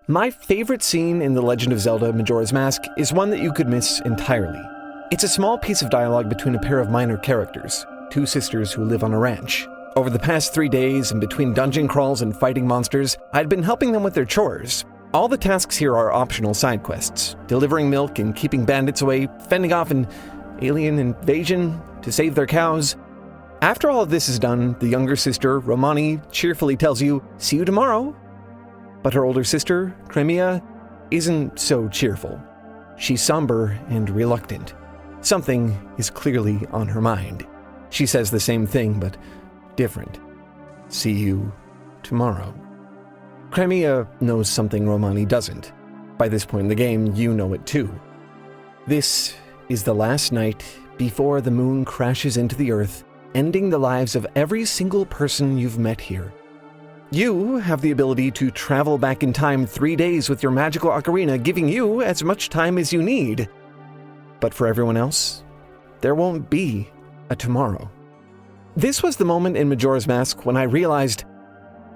My favorite scene in The Legend of Zelda Majora's Mask is one that you could miss entirely. It's a small piece of dialogue between a pair of minor characters, two sisters who live on a ranch. Over the past 3 days, and between dungeon crawls and fighting monsters, I'd been helping them with their chores. All the tasks here are optional side quests, delivering milk and keeping bandits away, fending off an alien invasion to save their cows. After all of this is done, the younger sister, Romani, cheerfully tells you, "See you tomorrow." But her older sister, Crimea, isn't so cheerful. She's somber and reluctant. Something is clearly on her mind. She says the same thing, but different. "See you tomorrow." Crimea knows something Romani doesn't. By this point in the game, you know it too. This is the last night before the moon crashes into the earth, ending the lives of every single person you've met here. You have the ability to travel back in time 3 days with your magical ocarina, giving you as much time as you need. But for everyone else, there won't be a tomorrow. This was the moment in Majora's Mask when I realized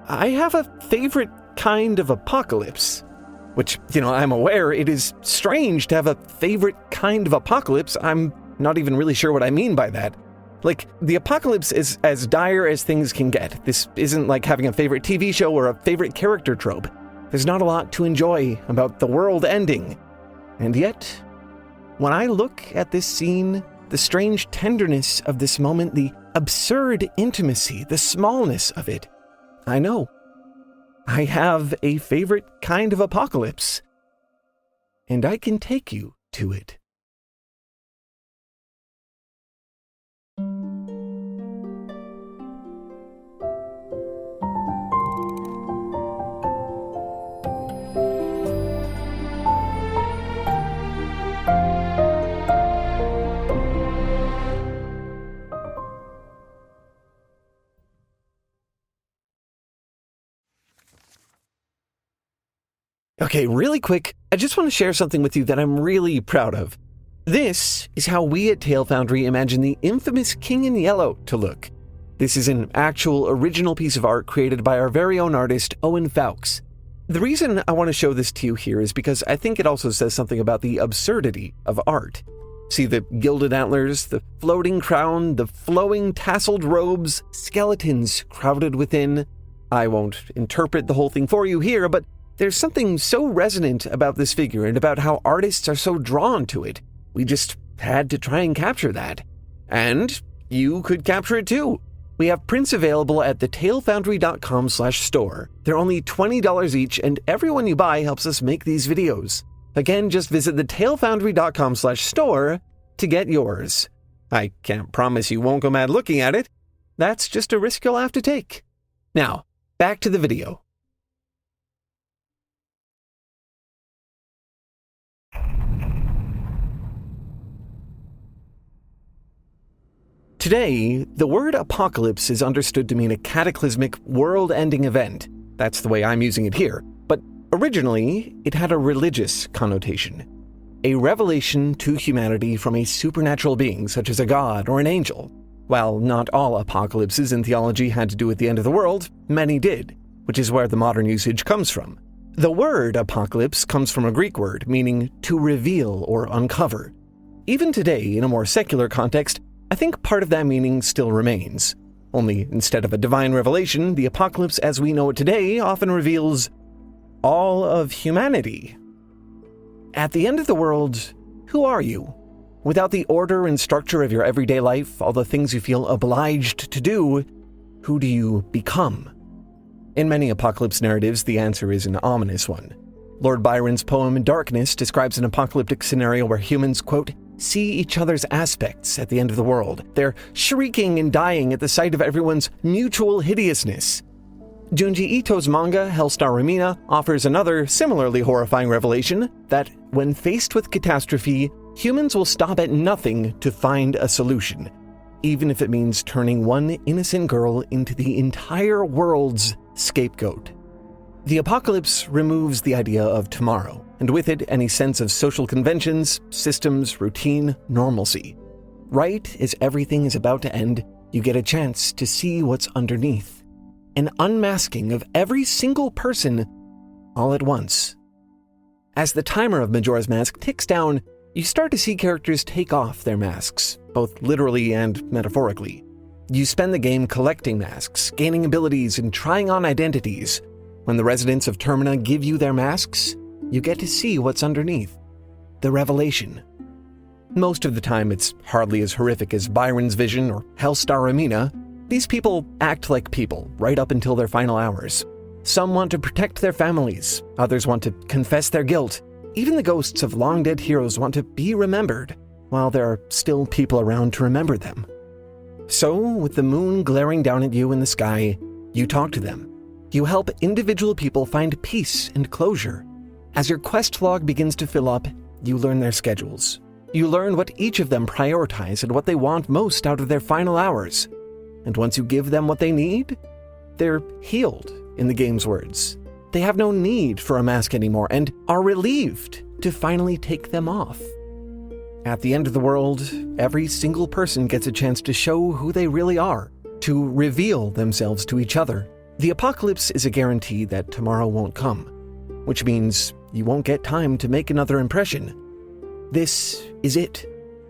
I have a favorite kind of apocalypse. Which, I'm aware it is strange to have a favorite kind of apocalypse. I'm not even really sure what I mean by that. Like, the apocalypse is as dire as things can get. This isn't like having a favorite TV show or a favorite character trope. There's not a lot to enjoy about the world ending. And yet, when I look at this scene, the strange tenderness of this moment, the absurd intimacy, the smallness of it, I know. I have a favorite kind of apocalypse. And I can take you to it. Okay, really quick, I just want to share something with you that I'm really proud of. This is how we at Foundry imagine the infamous King in Yellow to look. This is an actual original piece of art created by our very own artist, Owen Fowkes. The reason I want to show this to you here is because I think it also says something about the absurdity of art. See the gilded antlers, the floating crown, the flowing tasseled robes, skeletons crowded within. I won't interpret the whole thing for you here, but there's something so resonant about this figure and about how artists are so drawn to it. We just had to try and capture that. And you could capture it too. We have prints available at thetailfoundry.com/store. They're only $20 each, and everyone you buy helps us make these videos. Again, just visit thetailfoundry.com/store to get yours. I can't promise you won't go mad looking at it. That's just a risk you'll have to take. Now, back to the video. Today, the word apocalypse is understood to mean a cataclysmic, world-ending event. That's the way I'm using it here. But originally, it had a religious connotation. A revelation to humanity from a supernatural being, such as a god or an angel. While not all apocalypses in theology had to do with the end of the world, many did, which is where the modern usage comes from. The word apocalypse comes from a Greek word meaning to reveal or uncover. Even today, in a more secular context, I think part of that meaning still remains. Only instead of a divine revelation, the apocalypse as we know it today often reveals all of humanity. At the end of the world, who are you? Without the order and structure of your everyday life, all the things you feel obliged to do, who do you become? In many apocalypse narratives, the answer is an ominous one. Lord Byron's poem Darkness describes an apocalyptic scenario where humans, quote, see each other's aspects at the end of the world. They're shrieking and dying at the sight of everyone's mutual hideousness. Junji Ito's manga, Hellstar Ramina, offers another similarly horrifying revelation that when faced with catastrophe, humans will stop at nothing to find a solution, even if it means turning one innocent girl into the entire world's scapegoat. The apocalypse removes the idea of tomorrow, and with it any sense of social conventions, systems, routine, normalcy. Right as everything is about to end, you get a chance to see what's underneath. An unmasking of every single person all at once. As the timer of Majora's Mask ticks down, you start to see characters take off their masks, both literally and metaphorically. You spend the game collecting masks, gaining abilities, and trying on identities. When the residents of Termina give you their masks, you get to see what's underneath. The revelation. Most of the time, it's hardly as horrific as Byron's vision or Hellstar Amina. These people act like people, right up until their final hours. Some want to protect their families, others want to confess their guilt. Even the ghosts of long-dead heroes want to be remembered, while there are still people around to remember them. So, with the moon glaring down at you in the sky, you talk to them. You help individual people find peace and closure. As your quest log begins to fill up, you learn their schedules. You learn what each of them prioritize and what they want most out of their final hours. And once you give them what they need, they're healed, in the game's words. They have no need for a mask anymore and are relieved to finally take them off. At the end of the world, every single person gets a chance to show who they really are, to reveal themselves to each other. The apocalypse is a guarantee that tomorrow won't come, which means you won't get time to make another impression. This is it.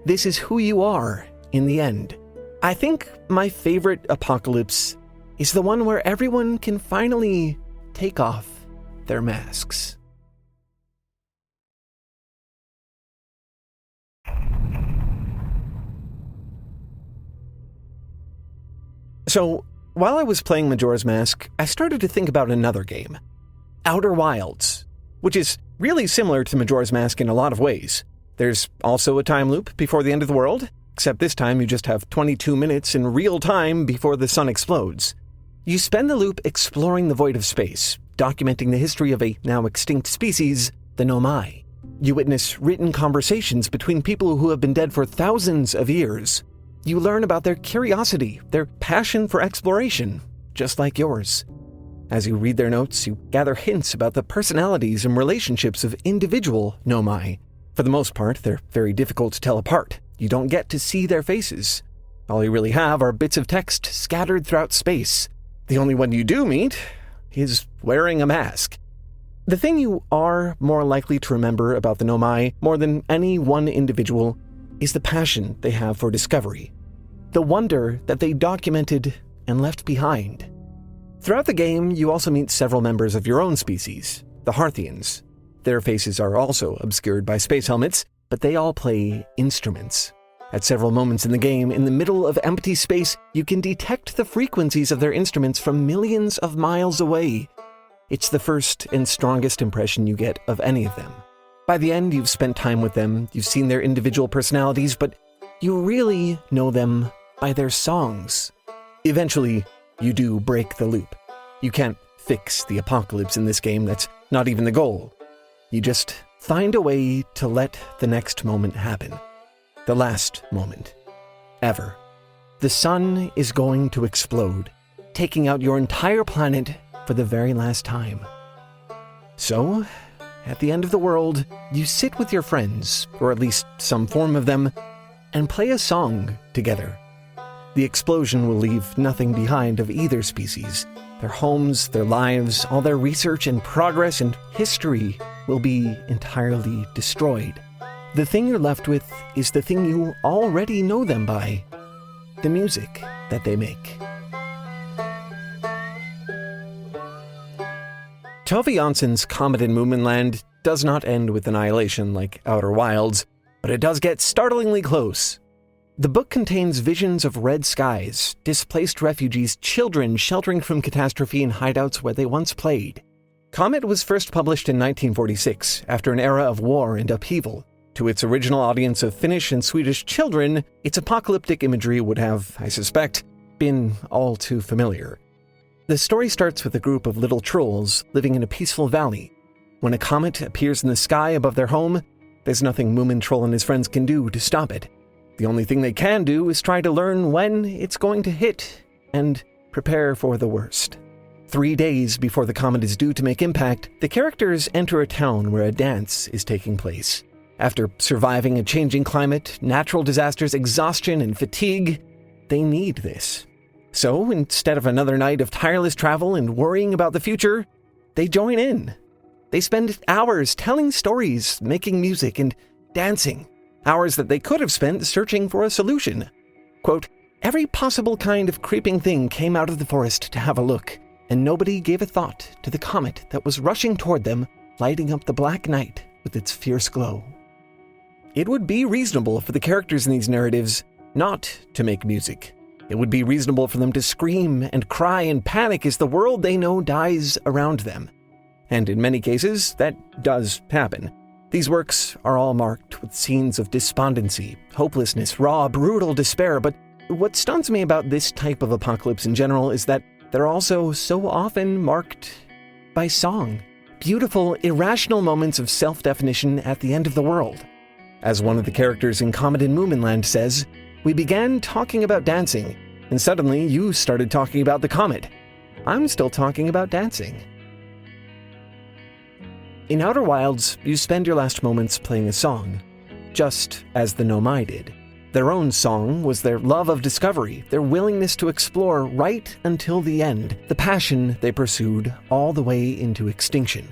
This is who you are in the end. I think my favorite apocalypse is the one where everyone can finally take off their masks. So, while I was playing Majora's Mask, I started to think about another game, Outer Wilds, which is really similar to Majora's Mask in a lot of ways. There's also a time loop before the end of the world, except this time you just have 22 minutes in real time before the sun explodes. You spend the loop exploring the void of space, documenting the history of a now extinct species, the Nomai. You witness written conversations between people who have been dead for thousands of years. You learn about their curiosity, their passion for exploration, just like yours. As you read their notes, you gather hints about the personalities and relationships of individual Nomai. For the most part, they're very difficult to tell apart. You don't get to see their faces. All you really have are bits of text scattered throughout space. The only one you do meet is wearing a mask. The thing you are more likely to remember about the Nomai, more than any one individual, is the passion they have for discovery. The wonder that they documented and left behind. Throughout the game, you also meet several members of your own species, the Harthians. Their faces are also obscured by space helmets, but they all play instruments. At several moments in the game, in the middle of empty space, you can detect the frequencies of their instruments from millions of miles away. It's the first and strongest impression you get of any of them. By the end, you've spent time with them, you've seen their individual personalities, but you really know them by their songs. Eventually, you do break the loop. You can't fix the apocalypse in this game, that's not even the goal. You just find a way to let the next moment happen. The last moment. Ever. The sun is going to explode, taking out your entire planet for the very last time. So, at the end of the world, you sit with your friends, or at least some form of them, and play a song together. The explosion will leave nothing behind of either species. Their homes, their lives, all their research and progress and history will be entirely destroyed. The thing you're left with is the thing you already know them by, the music that they make. Tove Jansson's Comet in Moominland does not end with annihilation like Outer Wilds, but it does get startlingly close. The book contains visions of red skies, displaced refugees, children sheltering from catastrophe in hideouts where they once played. Comet was first published in 1946, after an era of war and upheaval. To its original audience of Finnish and Swedish children, its apocalyptic imagery would have, I suspect, been all too familiar. The story starts with a group of little trolls living in a peaceful valley. When a comet appears in the sky above their home, there's nothing Moomin Troll and his friends can do to stop it. The only thing they can do is try to learn when it's going to hit and prepare for the worst. 3 days before the comet is due to make impact, the characters enter a town where a dance is taking place. After surviving a changing climate, natural disasters, exhaustion, and fatigue, they need this. So, instead of another night of tireless travel and worrying about the future, they join in. They spend hours telling stories, making music, and dancing. Hours that they could have spent searching for a solution. Quote, every possible kind of creeping thing came out of the forest to have a look, and nobody gave a thought to the comet that was rushing toward them, lighting up the black night with its fierce glow. It would be reasonable for the characters in these narratives not to make music. It would be reasonable for them to scream and cry and panic as the world they know dies around them. And in many cases, that does happen. These works are all marked with scenes of despondency, hopelessness, raw, brutal despair, but what stuns me about this type of apocalypse in general is that they're also so often marked by song. Beautiful, irrational moments of self-definition at the end of the world. As one of the characters in Comet in Moominland says, we began talking about dancing, and suddenly you started talking about the comet. I'm still talking about dancing. In Outer Wilds, you spend your last moments playing a song, just as the Nomai did. Their own song was their love of discovery, their willingness to explore right until the end, the passion they pursued all the way into extinction.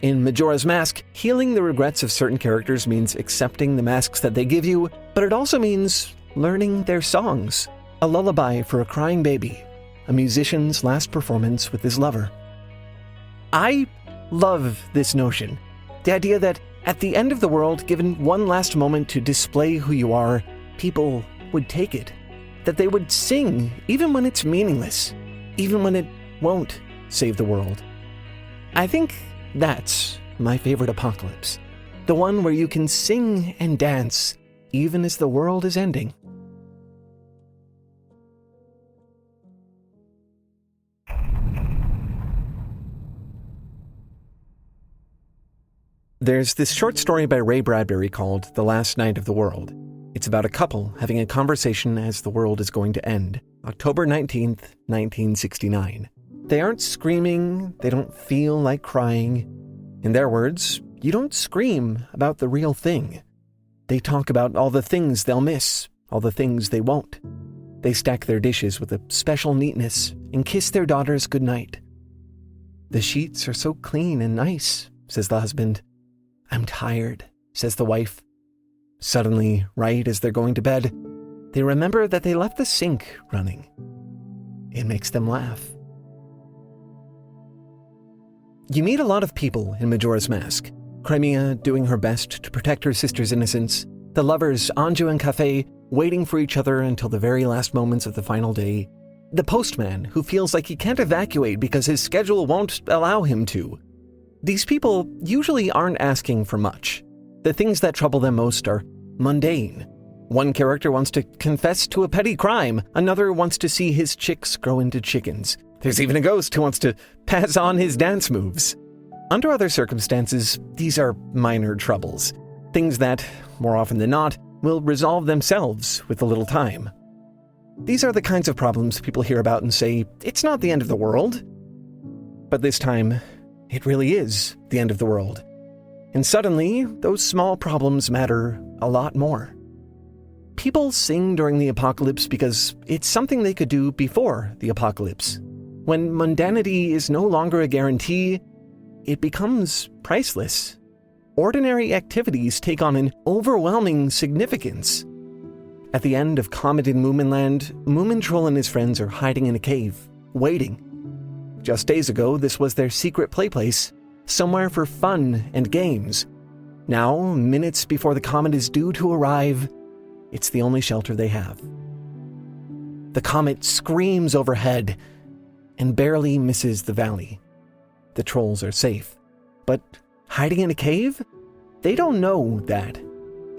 In Majora's Mask, healing the regrets of certain characters means accepting the masks that they give you, but it also means learning their songs. A lullaby for a crying baby, a musician's last performance with his lover. I love this notion. The idea that at the end of the world, given one last moment to display who you are, people would take it. That they would sing, even when it's meaningless, even when it won't save the world. I think that's my favorite apocalypse. The one where you can sing and dance, even as the world is ending. There's this short story by Ray Bradbury called The Last Night of the World. It's about a couple having a conversation as the world is going to end. October 19th, 1969. They aren't screaming, they don't feel like crying. In their words, you don't scream about the real thing. They talk about all the things they'll miss, all the things they won't. They stack their dishes with a special neatness and kiss their daughters goodnight. The sheets are so clean and nice, says the husband. I'm tired, says the wife. Suddenly, right as they're going to bed, they remember that they left the sink running. It makes them laugh. You meet a lot of people in Majora's Mask. Crimea doing her best to protect her sister's innocence, the lovers Anju and Cafe waiting for each other until the very last moments of the final day, the postman who feels like he can't evacuate because his schedule won't allow him to. These people usually aren't asking for much. The things that trouble them most are mundane. One character wants to confess to a petty crime. Another wants to see his chicks grow into chickens. There's even a ghost who wants to pass on his dance moves. Under other circumstances, these are minor troubles. Things that, more often than not, will resolve themselves with a little time. These are the kinds of problems people hear about and say, it's not the end of the world. But this time, it really is the end of the world. And suddenly, those small problems matter a lot more. People sing during the apocalypse because it's something they could do before the apocalypse. When mundanity is no longer a guarantee, it becomes priceless. Ordinary activities take on an overwhelming significance. At the end of Comet in Moominland, Moomintroll and his friends are hiding in a cave, waiting. Just days ago, this was their secret playplace, somewhere for fun and games. Now, minutes before the comet is due to arrive, it's the only shelter they have. The comet screams overhead and barely misses the valley. The trolls are safe. But hiding in a cave? They don't know that.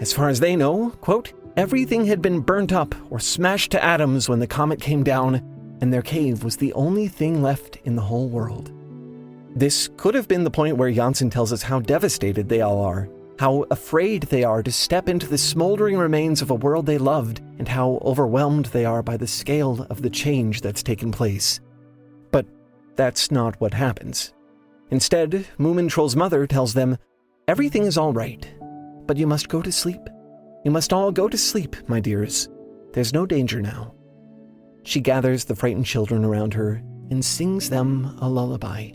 As far as they know, quote, everything had been burnt up or smashed to atoms when the comet came down, and their cave was the only thing left in the whole world. This could have been the point where Janssen tells us how devastated they all are, how afraid they are to step into the smoldering remains of a world they loved, and how overwhelmed they are by the scale of the change that's taken place. But that's not what happens. Instead, Moomintroll's mother tells them, everything is all right, but you must go to sleep. You must all go to sleep, my dears. There's no danger now. She gathers the frightened children around her and sings them a lullaby.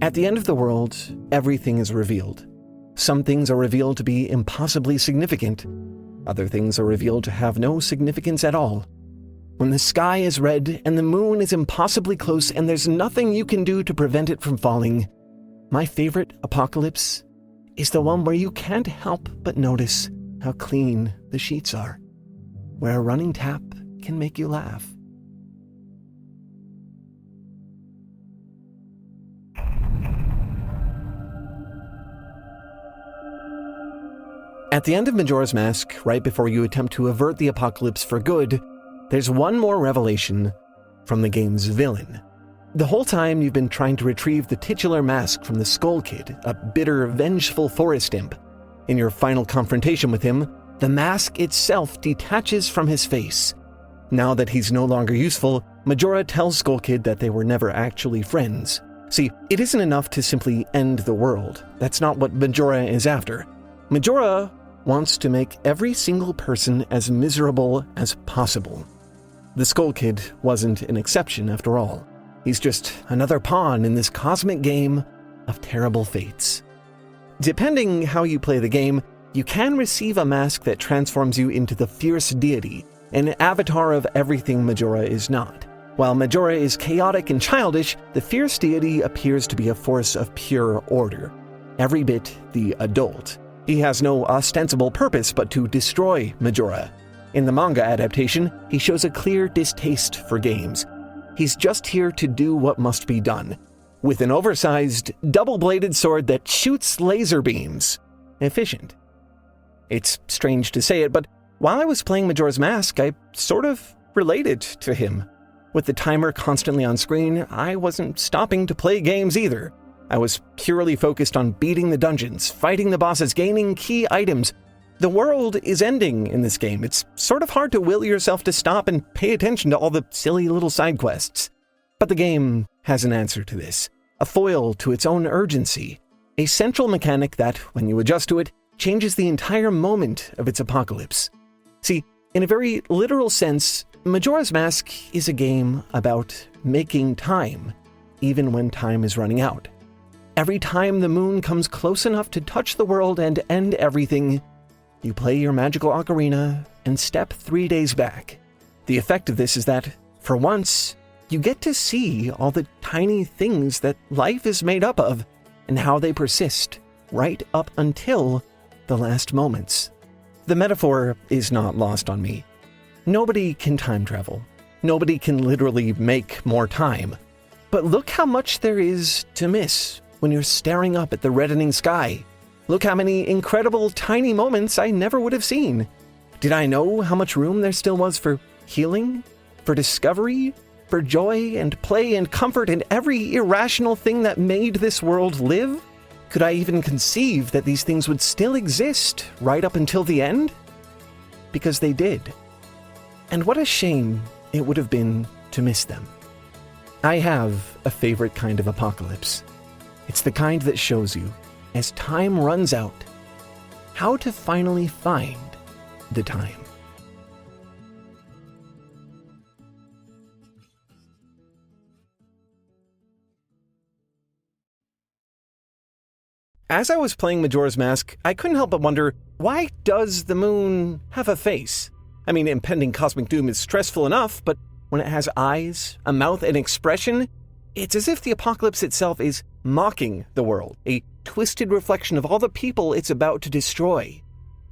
At the end of the world, everything is revealed. Some things are revealed to be impossibly significant. Other things are revealed to have no significance at all. When the sky is red and the moon is impossibly close and there's nothing you can do to prevent it from falling, my favorite apocalypse is the one where you can't help but notice how clean the sheets are, where a running tap can make you laugh. At the end of Majora's Mask, right before you attempt to avert the apocalypse for good, there's one more revelation from the game's villain. The whole time you've been trying to retrieve the titular mask from the Skull Kid, a bitter, vengeful forest imp. In your final confrontation with him, the mask itself detaches from his face. Now that he's no longer useful, Majora tells Skull Kid that they were never actually friends. See, it isn't enough to simply end the world. That's not what Majora is after. Majora wants to make every single person as miserable as possible. The Skull Kid wasn't an exception after all. He's just another pawn in this cosmic game of terrible fates. Depending how you play the game, you can receive a mask that transforms you into the fierce deity, an avatar of everything Majora is not. While Majora is chaotic and childish, the fierce deity appears to be a force of pure order, every bit the adult. He has no ostensible purpose but to destroy Majora. In the manga adaptation, he shows a clear distaste for games. He's just here to do what must be done, with an oversized, double-bladed sword that shoots laser beams. Efficient. It's strange to say it, but while I was playing Majora's Mask, I sort of related to him. With the timer constantly on screen, I wasn't stopping to play games either. I was purely focused on beating the dungeons, fighting the bosses, gaining key items. The world is ending in this game. It's sort of hard to will yourself to stop and pay attention to all the silly little side quests. But the game has an answer to this, a foil to its own urgency, a central mechanic that, when you adjust to it, changes the entire moment of its apocalypse. See, in a very literal sense, Majora's Mask is a game about making time, even when time is running out. Every time the moon comes close enough to touch the world and end everything, you play your magical ocarina and step 3 days back. The effect of this is that, for once, you get to see all the tiny things that life is made up of and how they persist right up until the last moments. The metaphor is not lost on me. Nobody can time travel. Nobody can literally make more time. But look how much there is to miss when you're staring up at the reddening sky. Look how many incredible tiny moments I never would have seen. Did I know how much room there still was for healing, for discovery, for joy and play and comfort and every irrational thing that made this world live? Could I even conceive that these things would still exist right up until the end? Because they did. And what a shame it would have been to miss them. I have a favorite kind of apocalypse. It's the kind that shows you, as time runs out, how to finally find the time. As I was playing Majora's Mask, I couldn't help but wonder, why does the moon have a face? I mean, impending cosmic doom is stressful enough, but when it has eyes, a mouth, and expression, it's as if the apocalypse itself is mocking the world, a twisted reflection of all the people it's about to destroy.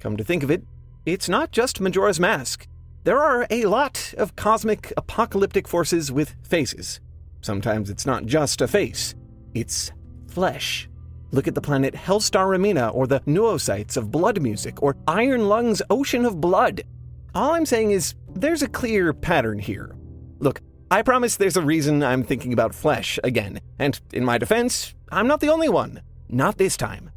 Come to think of it, it's not just Majora's Mask. There are a lot of cosmic apocalyptic forces with faces. Sometimes it's not just a face, it's flesh. Look at the planet Hellstar Ramina or the Nuosites of Blood Music or Iron Lung's Ocean of Blood. All I'm saying is there's a clear pattern here. Look, I promise there's a reason I'm thinking about flesh again, and in my defense, I'm not the only one. Not this time.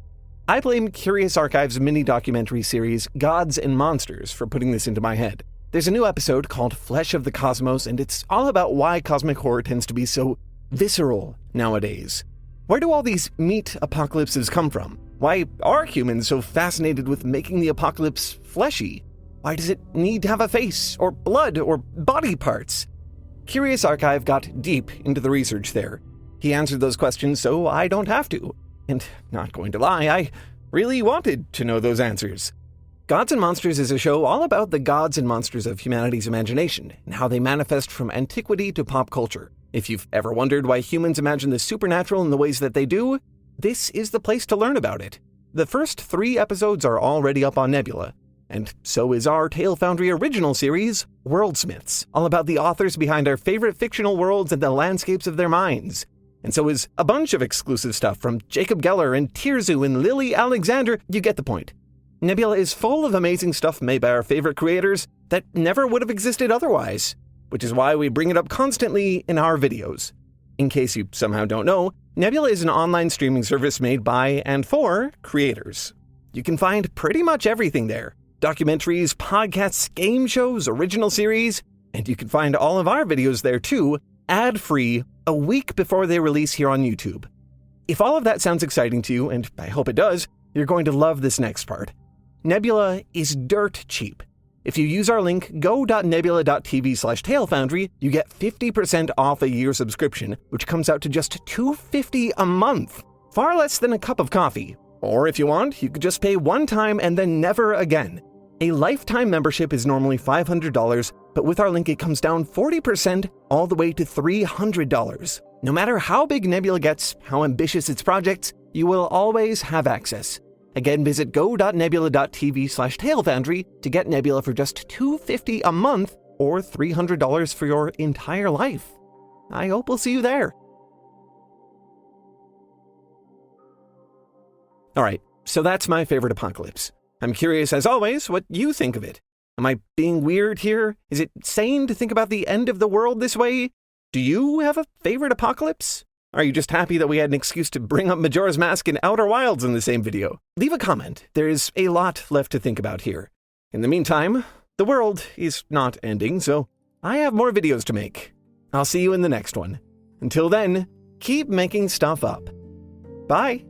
I blame Curious Archive's mini-documentary series Gods and Monsters for putting this into my head. There's a new episode called Flesh of the Cosmos, and it's all about why cosmic horror tends to be so visceral nowadays. Where do all these meat apocalypses come from? Why are humans so fascinated with making the apocalypse fleshy? Why does it need to have a face, or blood, or body parts? Curious Archive got deep into the research there. He answered those questions so I don't have to. And not going to lie, I really wanted to know those answers. Gods and Monsters is a show all about the gods and monsters of humanity's imagination and how they manifest from antiquity to pop culture. If you've ever wondered why humans imagine the supernatural in the ways that they do, this is the place to learn about it. The first 3 episodes are already up on Nebula, and so is our Tale Foundry original series, Worldsmiths, all about the authors behind our favorite fictional worlds and the landscapes of their minds. And so is a bunch of exclusive stuff from Jacob Geller and Tirzu and Lily Alexander. You get the point. Nebula is full of amazing stuff made by our favorite creators that never would have existed otherwise, which is why we bring it up constantly in our videos. In case you somehow don't know, Nebula is an online streaming service made by and for creators. You can find pretty much everything there. Documentaries, podcasts, game shows, original series, and you can find all of our videos there too, ad-free, a week before they release here on YouTube. If all of that sounds exciting to you, and I hope it does, you're going to love this next part. Nebula is dirt cheap. If you use our link go.nebula.tv/talefoundry, you get 50% off a year subscription, which comes out to just $2.50 a month. Far less than a cup of coffee. Or if you want, you could just pay one time and then never again. A lifetime membership is normally $500, but with our link it comes down 40% all the way to $300. No matter how big Nebula gets, how ambitious its projects, you will always have access. Again, visit go.nebula.tv/talefoundry to get Nebula for just $2.50 a month or $300 for your entire life. I hope we'll see you there. Alright, so that's my favorite apocalypse. I'm curious, as always, what you think of it. Am I being weird here? Is it sane to think about the end of the world this way? Do you have a favorite apocalypse? Are you just happy that we had an excuse to bring up Majora's Mask and Outer Wilds in the same video? Leave a comment. There's a lot left to think about here. In the meantime, the world is not ending, so I have more videos to make. I'll see you in the next one. Until then, keep making stuff up. Bye!